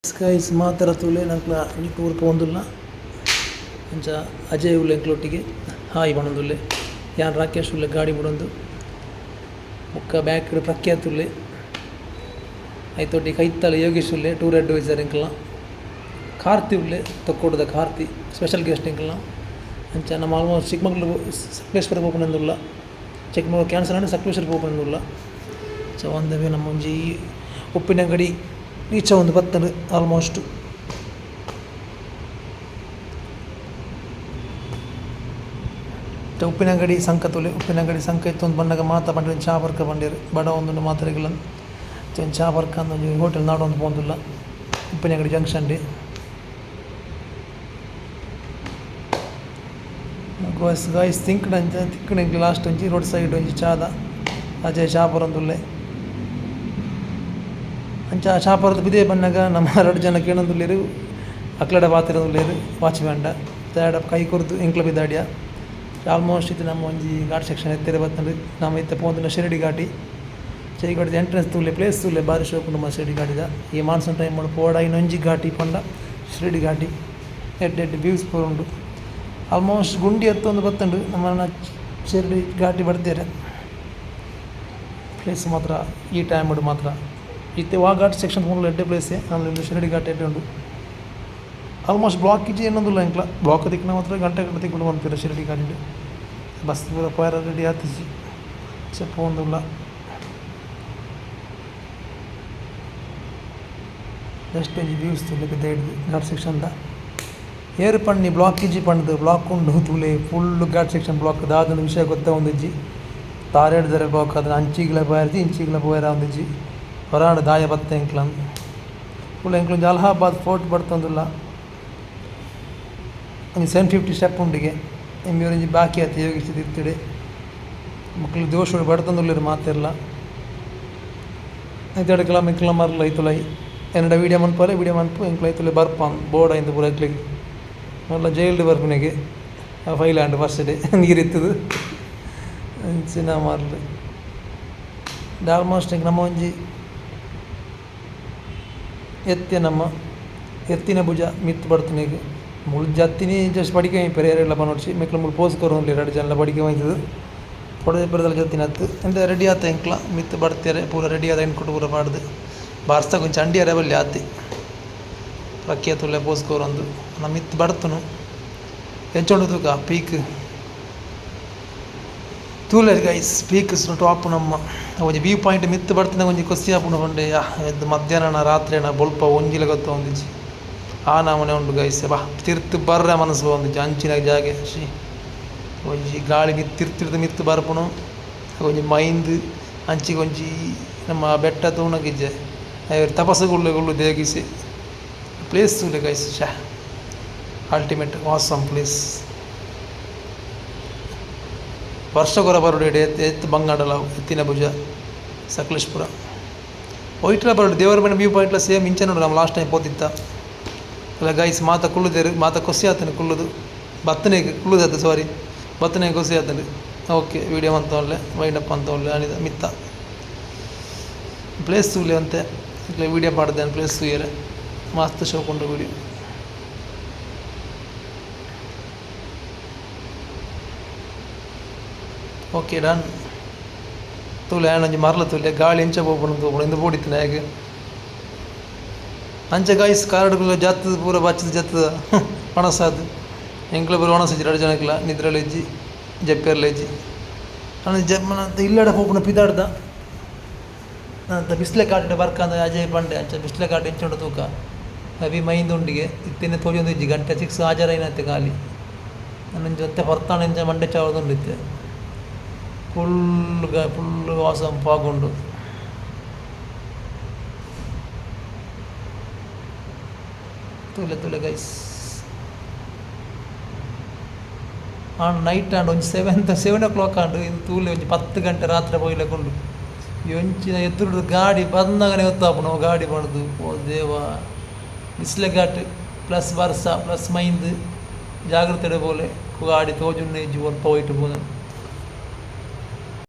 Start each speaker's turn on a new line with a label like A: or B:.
A: skies ಮಾತಾಡ್ತುಲೆ ನಂಗೆ ಈ tour ಪೋಂದುಲ್ಲ ಅಂಚ ಅಜಯ್ ಉಲ್ಲೆ ಎಂಕ್ಲೊಟ್ಟಿಗೆ ಹಾಯ್ ಬಣಂದುಲ್ಲೆ ಯಾನ್ ರಾಕೇಶ್ ಉಲ್ಲೆ ಗಾಡಿ ಬಿಡೊಂದು ಬೊಕ್ಕ ಬ್ಯಾಕ್ ಪ್ರಖ್ಯಾತ್ ಉಲ್ಲೆ ಐತೊಟ್ಟಿ ಕೈತ್ತಲ ಯೋಗೇಶ್ ಉಲ್ಲೆ ಟೂರ್ ಅಡ್ವೈಸರ್ ಎಂಕ್ಲ ಕಾರ್ತಿ ಉಲ್ಲೆ ತೊಕ್ಕೊಡದ ಕಾರ್ತಿ ಸ್ಪೆಷಲ್ ಗೆಸ್ಟ್ ಎಂಕ್ಲ ಅಂಚ ನಮ್ಮ ಆಲ್ಮೋಸ್ಟ್ ಚಿಕ್ಕಮಗಳೂರು ಸಕಲೇಶ್ವರ ಪೋಪನಂದುಲ್ಲ ಚಿಕ್ಕಮಗಳೂರು ಕ್ಯಾನ್ಸರ್ ಅಂದರೆ ಸಕಲೇಶ್ವರ ಪೋಪನಂದುಲ್ಲ ಸೊ ಒಂದವೇ ನಮ್ಮ ಒಂಜಿ ಉಪ್ಪಿನಂಗಡಿ ಈಚ ಒಂದು ಬತ್ತಲು ಆಲ್ಮೋಸ್ಟ್ ಉಪ್ಪಿನಂಗಡಿ ಸಂಕ ತೊಲೆ ಉಪ್ಪಿನಂಗಡಿ ಸಂಕ ಇತ್ತೊಂದು ಬಂದಾಗ ಮಾತಾ ಬಂದ್ರೆ ಚಾ ಬರ್ಕ ಬಂದಿರು ಬಡ ಒಂದು ಮಾತ್ರೆಗಳ ಚಾ ಬರ್ಕ ಒಂದು ಹೋಟೆಲ್ ನಾಡೊಂದು ಪೋಂದಿಲ್ಲ ಉಪ್ಪಿನಂಗಡಿ ಜಂಕ್ಷನ್ ಡಿ ಗಾಯ್ಸ್ ತಿಕ್ಕಣಂಗೆ ಲಾಸ್ಟ್ ಒಂಜಿ ರೋಡ್ ಸೈಡ್ ಒಂಜಿ ಚಾದ ಅಜಯ್ ಚಾ ಬರೋಂದುಲ್ಲೆ ಅಂಚ ಶಾಪರದ ಬಿದೇ ಬಂದಾಗ ನಮ್ಮ 2 ಜನ ಕೇಳೊಂದುಲ್ಲೇರು ಅಕ್ಲಡ ಬಾತಿರೋದುಲ್ಲೇರು ವಾಚ್ಮ್ಯಾಂಡ ತೇಡ ಕೈ ಕೊರ್ದು ಎಂಕ್ಲ ಬಿದ್ದಾಡ್ಯ ಆಲ್ಮೋಸ್ಟ್ ಇದು ನಮ್ಮ ಒಂಜಿ ಘಾಟ್ ಸೆಕ್ಷನ್ ಎತ್ತೆರೆ ಬತ್ತಂಡು ನಮ್ಮ ಇತ್ತ ಪೋಂದಿನ ಶಿರಡಿ ಘಾಟಿ ಚೈಗಡದ ಎಂಟ್ರೆನ್ಸ್ ತೂಲೆ ಪ್ಲೇಸ್ ತೂಲೆ ಬಾರಿ ಶೋಕು ನಮ್ಮ ಶಿರಡಿ ಘಾಟಿದ ಈ ಮಾನ್ಸೂನ್ ಟೈಮ್ ಮಾಡಿ ಪೋಡ ಇನ್ನೊಂಜಿ ಘಾಟಿ ಪಂಡ ಶಿರಡಿ ಘಾಟಿ ಎಡ್ಡೆಡ್ಡು ವ್ಯೂಸ್ ಪೂರುಂಡು ಆಲ್ಮೋಸ್ಟ್ ಗುಂಡಿ ಎತ್ತೊಂದು ಬತ್ತಂಡು ನಮ್ಮನ್ನ ಶಿರಡಿ ಘಾಟಿ ಬರ್ತಾರೆ ಪ್ಲೇಸ್ ಮಾತ್ರ ಈ ಟೈಮ್ ಮಾತ್ರ ಇತ್ತೆ ವಾ ಘಾಟ್ ಸೆಕ್ಷನ್ ಫೋನ್లో ಎಡ್ಡೆ ಪ್ಲೇಸೇ ಅಲ್ಲಿ ಶಿರಡಿ ಘಾಟ್ ಎಡ್ಡೆ ಉಂಡು ಆಲ್ಮೋಸ್ಟ್ ಬ್ಲಾಕ್ ಇಜ್ಜಿ ಏನೊಂದಿಲ್ಲ ಎಂಕ್ಲ ಬ್ಲಾಕ್ ದಿಕ್ಕಿನ ಮಾತ್ರ ಗಂಟೆ ತಿಕ್ಕೊಂಡು ಬಂದ್ತೀರ ಶಿರಡಿ ಘಾಟಿಗೆ ಬಸ್ ಪೂರ ಪೈರ ರೆಡಿ ಆತಿಸಿ ಚೆಪ್ಪ ಒಂದಿಲ್ಲ ಎಷ್ಟು ಒಂಜಿ ವ್ಯೂಸ್ ತುಲೆ ಬಿದ್ದ ಹಿಡ್ದು ಘಾಟ್ ಸೆಕ್ಷನ್ದ ಏರು ಪಣ್ಣಿ ಬ್ಲಾಕ್ ಇಜ್ಜಿ ಪಣ್ಣದು ಬ್ಲಾಕ್ ಉಂಡು ತುಲೆ ಫುಲ್ಲು ಘಾಟ್ ಸೆಕ್ಷನ್ ಬ್ಲಾಕ್ ದಾದನ ವಿಷಯ ಗೊತ್ತ ಒಂದಿಜ್ಜಿ ತಾರೇಡ್ದರೆ ಬ್ಲಾಕ್ ಅದನ್ನ ಅಂಚಿಗಳ ಬಾಯರ್ದು ಇಂಚಿಗಳ ಬೋಯರ ಒಂದಿಜ್ಜಿ ಹೊರಾಡು ದಾಯ ಬತ್ತ ಎಂಕ್ಲನ್ ಫುಲ್ ಎಂಕ್ಲೊಂದು ಅಲಹಾಬಾದ್ ಫೋರ್ಟ್ ಬರ್ತಂದಿಲ್ಲ ಒಂದು 750 ಸ್ಟೆಪ್ ಉಂಡಿಗೆ ಎಂಬಿ ಬಾಕಿ ಆಯ್ತು ಯೋಗಿಸಿದ ಇರ್ತಿಡೆ ಮಕ್ಕಳು ದೋಷಗಳು ಬಡ್ತಂದುಲ್ಲೇರು ಮಾತಿರಲ್ಲ 2 ಕಿಲೋಮೀಟರ್ ಮರಲ್ಲ ಐತುಲೈ ಎನ್ನಡ ವೀಡಿಯೋ ಮನ್ಪು ಎಂಕ್ಲ ಐತುಲೆ ಬರ್ಪಾನ್ ಬೋರ್ಡ್ ಆಯ್ತು ಪೂರ ಎಕ್ಲಿಗೆ ಮೊದಲ ಜೈಲ್ಡ್ ಬರ್ಪನೆಗೆ ಫೈಲ್ಯಾಂಡ್ ಫಸ್ಟ್ ಡೇ ನೀರಿತ್ತದು ಅಂಚಿನ ಮಾರಲಿ ಆಲ್ಮೋಸ್ಟ್ ನಮ್ಮ ಒಂಜಿ ಎತ್ತಿನ ಭುಜ ಮಿತ್ತು ಬರ್ತನೆಗೆ ಮುಳು ಜತ್ತಿನಿ ಜಸ್ಟ್ ಬಡಿಕೆ ಪೆರೆ ಎಲ್ಲ ಬನೋಡ್ಸಿ ಮೆಕ್ಲ ಮುಳು ಪೋಸ್ ಕೊರೋನ್ಲಿ 2 ಜನ ಬಡಿಕೆ ವಾಯ್ತದು ಪೊಡದೆ ಪೆರದಲ್ಲಿ ಜತ್ತಿನ ಹತ್ತು ಎಂತ ರೆಡಿ ಆತ ಎಂಕ್ಲ ಮಿತ್ತು ಬಡ್ತಾರೆ ಪೂರ ರೆಡಿ ಆದ ಹೆಣ್ಕೊಟ್ಟು ಪೂರ ಮಾಡ್ದು ಬಾರ್ಸ್ತಾ ಕೊಂಚ ಅಂಡಿಯ ರೆಬಲ್ಲಿ ಆತಿ ಪ್ರಖ್ಯಾತ ತುಲ್ಲೆ ಪೋಸ್ ಕೊರೊಂದು ನಮ್ಮ ಮಿತ್ತು ಬಡ್ತನು ಹೆಂಚೊಂಡು ತೂಕ ಪೀಕ್ ತೂಲೆ ಗೈಸ್ ಪೀಕ್ ಟಾಪ್ ನಮ್ಮ ಒಂಜಿ ವ್ಯೂ ಪಾಯಿಂಟ್ ಮಿತ್ತು ಬರ್ತದೆ ಒಂಜಿ ಕೊಸ್ಸಿ ಆಪುಂಡು ಪಂಡೆ ಎದ್ದು ಮಧ್ಯಾಹ್ನ ರಾತ್ರಿನ ಬೊಲ್ಪ ಒಂಜಿಲ ಗೊತ್ತ ಒಂದಿಜ್ಜಿ ಆ ನಮನೆ ಉಂಡು ಗೈಸ್ ಬಾ ತಿರ್ತು ಬರ್ರೆ ಮನಸ್ಸು ಒಂದಿಜ್ಜಿ ಅಂಚಿನ ಜಾಗೆ ಶ್ರೀ ಒಂಜಿ ಗಾಳಿ ತಿರ್ತಿರ್ದು ಮಿತ್ತು ಬರ್ಪುಣು ಒಂಜಿ ಮೈಂದು ಅಂಚಿಗೆ ಒಂಜಿ ನಮ್ಮ ಬೆಟ್ಟ ತೂಣಗಿಜ್ಜೆ ತಪಸ್ಸುಗುಳ್ಳು ದೇಗಿಸಿ ಪ್ಲೇಸ್ ತೂಲೆ ಗೈಸ್ ಶಾ ಅಲ್ಟಿಮೇಟ್ ಆಸಮ್ ಪ್ಲೇಸ್ ವರ್ಷಗೊರ ಬರೋಡು ಎತ್ತು ಬಂಗಾಡಲ ಎತ್ತಿನ ಭುಜ ಸಕಲೇಶ್ಪುರ ಒಯ್ಟ್ಲ ಬರೋಡು ದೇವರ ಮನೆ ವ್ಯೂ ಪಾಯಿಂಟ್ಲ ಸೇಮ್ ಇಂಚೆ ನೋಡು ನಮ್ಮ ಲಾಸ್ಟ್ ಟೈಮ್ ಪೋತಿತ್ತ ಅಲ್ಲ ಗೈಸ್ ಮಾತ ಕುಳ್ಳುದೇರು ಮಾತ ಕೊಸಿ ಆತನು ಕುಳ್ಳುದು ಬತ್ತನೆಗೆ ಕುಳ್ಳುದಾತ ಸಾರಿ ಬತ್ತನೆಗೆ ಕೊಸಿ ಆತನು ಓಕೆ ವೀಡಿಯೋ ಅಂತ ಒಳ್ಳೆ ವೈಂಡಪ್ ಅಂತ ಒಳ್ಳೆ ಅನಿದ ಮಿತ್ತ ಪ್ಲೇಸ್ ತೂಲೆ ಅಂತೆ ವೀಡಿಯೋ ಮಾಡಿದೆ ಪ್ಲೇಸ್ ತೂಯರೆ ಮಸ್ತ್ ಶೋಕೊಂಡು ವೀಡಿಯೋ ಓಕೆ ಡನ್ ತೂಲೆ ಒಂಜಿ ಮರಲ ತೂಲೆ ಗಾಳಿ ಎಂಚ ಹೋಗ್ಬಿಡು ಇಂದು ಬೋಡಿತ್ತಿನ ಹೇಗೆ ಅಂಚೆ ಗಾಯ್ಸ್ ಕಾರ್ಡ್ಗಳು ಜಾತದ ಪೂರ ಬಾಚಿದ ಜಾತದ ಒಣಸಾದು ಎಂಕ್ಲ ಬರೋ ಒಣಸಿಜ್ಜಿ 2 ಜನಕ್ಲ ನಿದ್ರಲ್ಲಿ ಇಜ್ಜಿ ಜಪ್ಪೆರ್ಲ ಇಜ್ಜಿ ನಾನು ಇಲ್ಲಡ ಹೋಗ್ಬಿಡ ಪಿದಾಡ್ದ ಅಂತ ಬಿಸ್ಲೆ ಕಾಟಿನ ಬರ್ಕಂದ ಅಜಯ್ ಪಂಡೆ ಅಂಚ ಬಿಸ್ಲೆ ಕಾಟು ಎಂಚುಂಡು ತೂಕ ಅವಿ ಮೈಂದುಂಡಿಗೆ ಇತ್ತಿನ ತೋಜೊಂದು ಇಜ್ಜಿ ಗಂಟೆ 6 ಹಾಜರೈನತ್ತೆ ಖಾಲಿ ನನ್ನ ಜೊತೆ ಹೊರ್ತಾಣ ಎಂಚ ಮಂಡೆ ಚಾವದುಂಡಿತ್ತೆ ಫುಲ್ ವಾಸಂ ಪಾಗುಂಡು ತುಲೆ ಗೈಸ್ ನೈಟ್ ಆಂಡ್ ಒಂಜಿ 7 o'clock ಆಂಡು ಇದು ತೂಲೆ ಒಂಜಿ 10 ಗಂಟೆ ರಾತ್ರಿ ಪೋಯ್ಲಕೊಂಡು ಒಂಚಿನ ಎದುರು ಗಾಡಿ ಬಂದಾಗನೇ ಗೊತ್ತಾಪು ನಾವು ಗಾಡಿ ಮಾಡೋದು ಓ ದೇವ ಬಿಸ್ಲೆ ಘಾಟ್ ಪ್ಲಸ್ ವರ್ಷ ಪ್ಲಸ್ ಮೈಂದು ಜಾಗ್ರತೆ ಬೋಲೆ ಗಾಡಿ ತೋಜುನ್ನೆ ಇಜ್ಜಿ ಒಲ್ಪ ಹೋಯ್ತು ಬೋದು